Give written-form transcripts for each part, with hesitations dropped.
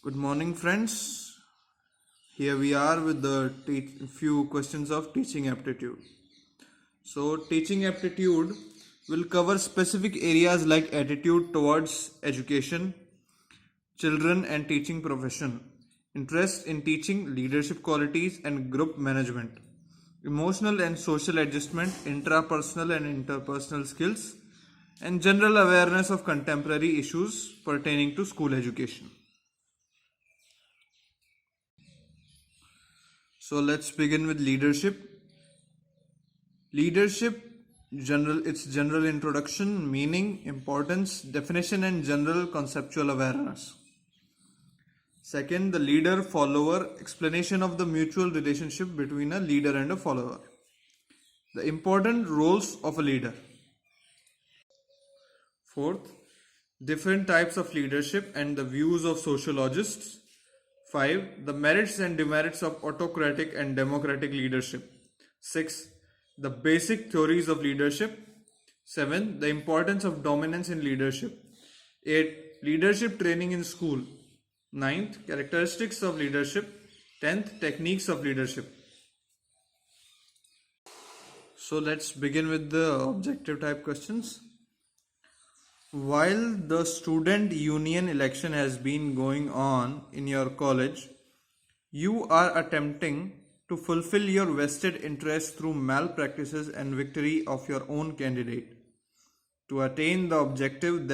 Good morning, friends. Here we are with the few questions of teaching aptitude. So, teaching aptitude will cover specific areas like attitude towards education, children and teaching profession, interest in teaching, leadership qualities and group management, emotional and social adjustment, intrapersonal and interpersonal skills, and general awareness of contemporary issues pertaining to school education. So let's begin with leadership. Leadership, its general introduction, meaning, importance, definition, and general conceptual awareness. Second, the leader follower, explanation of the mutual relationship between a leader and a follower. The important roles of a leader. Fourth, different types of leadership and the views of sociologists. 5. The merits and demerits of autocratic and democratic leadership. 6. The basic theories of leadership. 7. The importance of dominance in leadership. 8. Leadership training in school. 9th. Characteristics of leadership. 10th. Techniques of leadership. So let's begin with the objective type questions. While the student union election has been going on in your college, you are attempting to fulfill your vested interest through malpractices and victory of your own candidate. To attain the objective,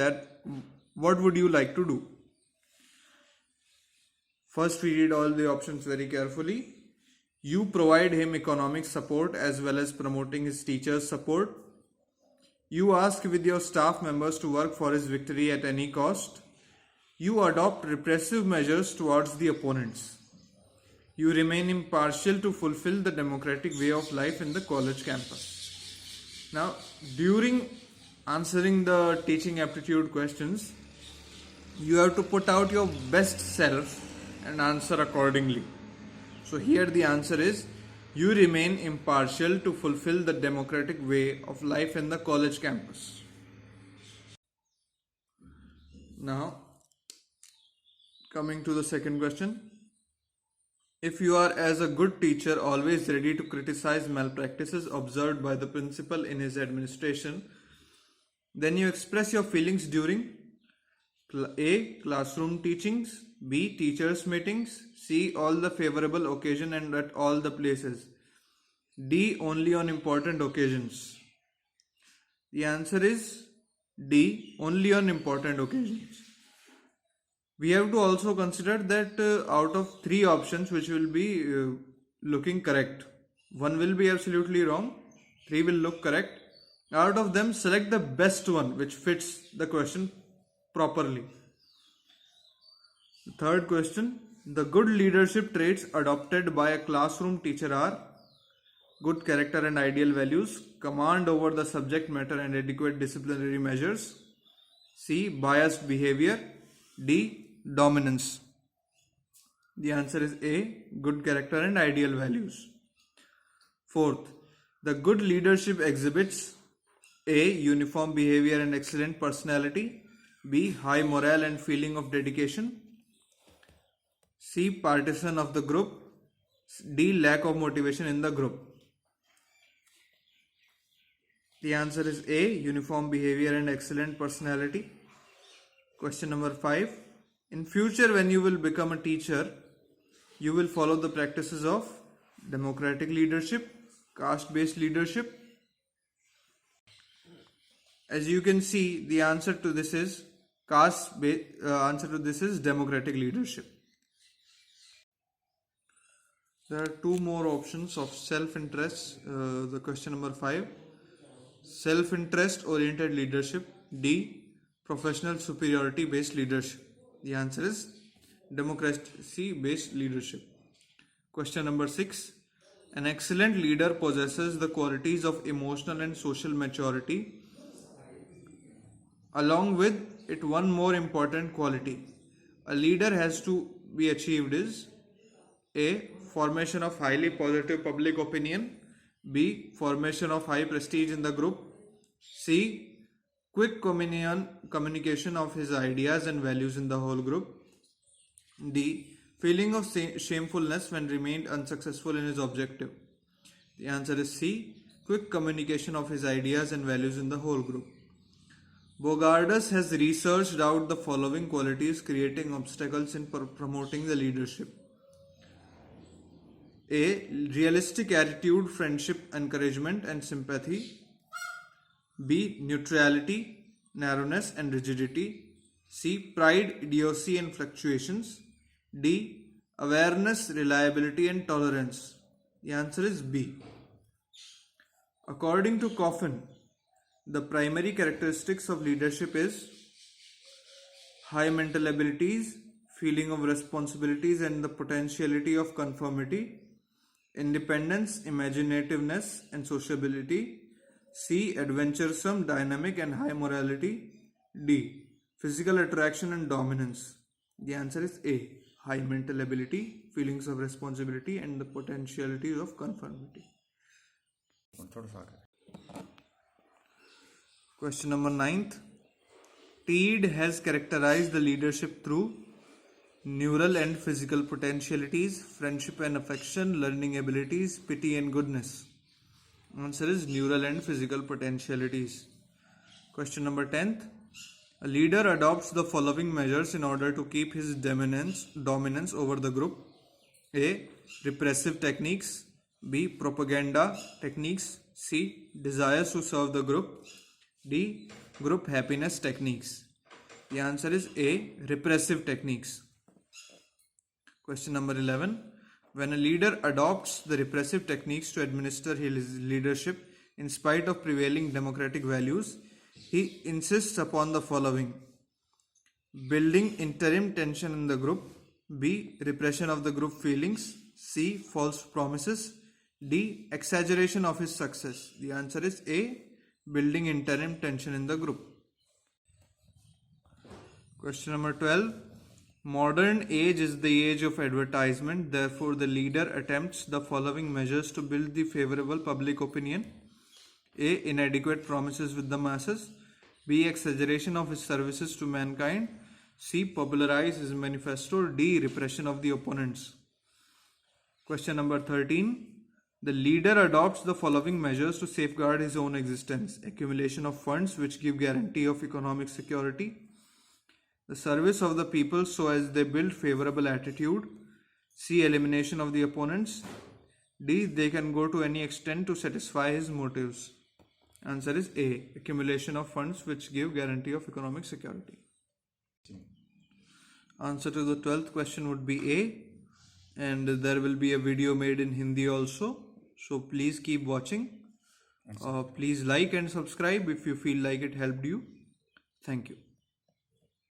what would you like to do? First, we read all the options very carefully. You provide him economic support as well as promoting his teachers' support. You ask with your staff members to work for his victory at any cost. You adopt repressive measures towards the opponents. You remain impartial to fulfill the democratic way of life in the college campus. Now, during answering the teaching aptitude questions, you have to put out your best self and answer accordingly. So here the answer is, you remain impartial to fulfill the democratic way of life in the college campus. Now, coming to the second question. If you are, as a good teacher, always ready to criticize malpractices observed by the principal in his administration, then you express your feelings during A. Classroom teachings, B. Teachers' meetings, C. All the favorable occasion and at all the places, D. Only on important occasions. The answer is D. Only on important occasions. We have to also consider that out of 3 options which will be looking correct, 1 will be absolutely wrong, 3 will look correct. Out of them, select the best one which fits the question properly. The third question, the good leadership traits adopted by a classroom teacher are good character and ideal values, command over the subject matter and adequate disciplinary measures, C. Biased behavior, D. Dominance. The answer is A. Good character and ideal values. Fourth, the good leadership exhibits A. Uniform behavior and excellent personality, B. High morale and feeling of dedication, C. Partisan of the group, D. Lack of motivation in the group. The answer is A. Uniform behavior and excellent personality. Question number 5. In future, when you will become a teacher, you will follow the practices of democratic leadership, caste-based leadership. As you can see, the answer to this is democratic leadership. There are 2 more options of self-interest. The question number 5, self-interest oriented leadership, D. Professional superiority based leadership. The answer is democracy based leadership. Question number 6, an excellent leader possesses the qualities of emotional and social maturity. Along with it, one more important quality a leader has to be achieved is A. Formation of highly positive public opinion, B. Formation of high prestige in the group, C. Quick communication of his ideas and values in the whole group, D. Feeling of shamefulness when remained unsuccessful in his objective. The answer is C. Quick communication of his ideas and values in the whole group. Bogardus has researched out the following qualities creating obstacles in promoting the leadership. A. Realistic attitude, friendship, encouragement, and sympathy. B. Neutrality, narrowness, and rigidity. C. Pride, idiocy, and fluctuations. D. Awareness, reliability, and tolerance. The answer is B. According to Coffin, the primary characteristics of leadership is high mental abilities, feeling of responsibilities and the potentiality of conformity, independence, imaginativeness, and sociability. C. Adventuresome, dynamic, and high morality. D. Physical attraction and dominance. The answer is A. High mental ability, feelings of responsibility, and the potentiality of conformity. Question number 9th. Teed has characterized the leadership through neural and physical potentialities, friendship and affection, learning abilities, pity and goodness. Answer is neural and physical potentialities. Question number 10th. A leader adopts the following measures in order to keep his dominance over the group. A. Repressive techniques. B. Propaganda techniques. C. Desires to serve the group. D. Group happiness techniques. The answer is A. Repressive techniques. Question number 11. When a leader adopts the repressive techniques to administer his leadership in spite of prevailing democratic values, he insists upon the following: building interim tension in the group. B. Repression of the group feelings. C. False promises. D. Exaggeration of his success. The answer is A. Building interim tension in the group. Question number 12. Modern age is the age of advertisement. Therefore, the leader attempts the following measures to build the favorable public opinion. A. Inadequate promises with the masses. B. Exaggeration of his services to mankind. C. Popularize his manifesto. D. Repression of the opponents. Question number 13. The leader adopts the following measures to safeguard his own existence: accumulation of funds which give guarantee of economic security, the service of the people so as they build favorable attitude. C. Elimination of the opponents. D. They can go to any extent to satisfy his motives. Answer is A. Accumulation of funds which give guarantee of economic security. Answer to the 12th question would be A, and there will be a video made in Hindi also. So please keep watching. Please like and subscribe if you feel like it helped you. Thank you.